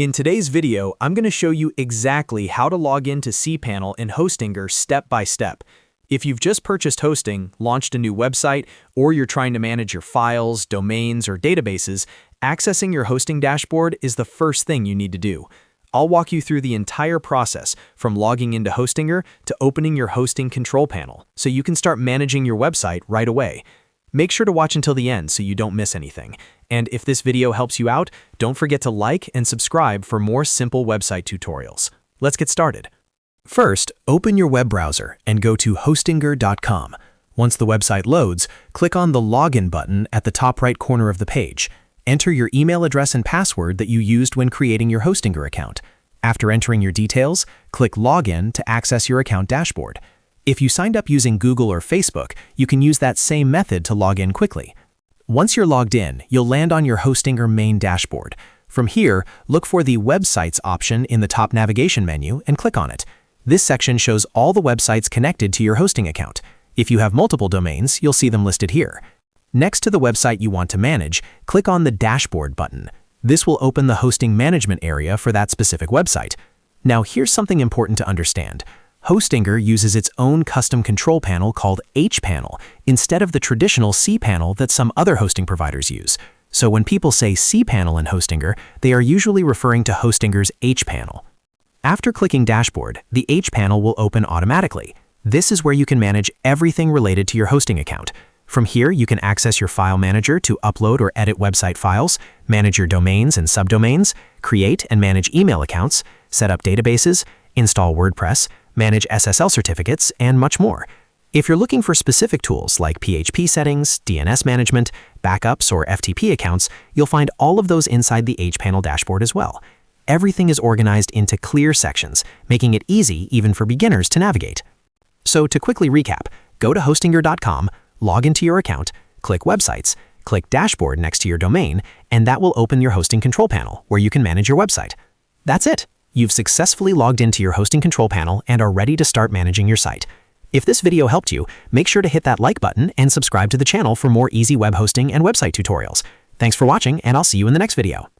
In today's video, I'm going to show you exactly how to log into cPanel in Hostinger step by step. If you've just purchased hosting, launched a new website, or you're trying to manage your files, domains, or databases, accessing your hosting dashboard is the first thing you need to do. I'll walk you through the entire process from logging into Hostinger to opening your hosting control panel so you can start managing your website right away. Make sure to watch until the end so you don't miss anything. And if this video helps you out, don't forget to like and subscribe for more simple website tutorials. Let's get started. First, open your web browser and go to hostinger.com. Once the website loads, click on the Login button at the top right corner of the page. Enter your email address and password that you used when creating your Hostinger account. After entering your details, click Login to access your account dashboard. If you signed up using Google or Facebook, you can use that same method to log in quickly. Once you're logged in, you'll land on your Hostinger main dashboard. From here, look for the Websites option in the top navigation menu and click on it. This section shows all the websites connected to your hosting account. If you have multiple domains, you'll see them listed here. Next to the website you want to manage, click on the Dashboard button. This will open the hosting management area for that specific website. Now here's something important to understand. Hostinger uses its own custom control panel called hPanel instead of the traditional cPanel that some other hosting providers use. So when people say cPanel in Hostinger, they are usually referring to Hostinger's hPanel. After clicking Dashboard, the hPanel will open automatically. This is where you can manage everything related to your hosting account. From here, you can access your file manager to upload or edit website files, manage your domains and subdomains, create and manage email accounts, set up databases, install WordPress, manage SSL certificates, and much more. If you're looking for specific tools like PHP settings, DNS management, backups, or FTP accounts, you'll find all of those inside the hPanel dashboard as well. Everything is organized into clear sections, making it easy even for beginners to navigate. So to quickly recap, go to hostinger.com, log into your account, click Websites, click Dashboard next to your domain, and that will open your hosting control panel where you can manage your website. That's it. You've successfully logged into your hosting control panel and are ready to start managing your site. If this video helped you, make sure to hit that like button and subscribe to the channel for more easy web hosting and website tutorials. Thanks for watching, and I'll see you in the next video.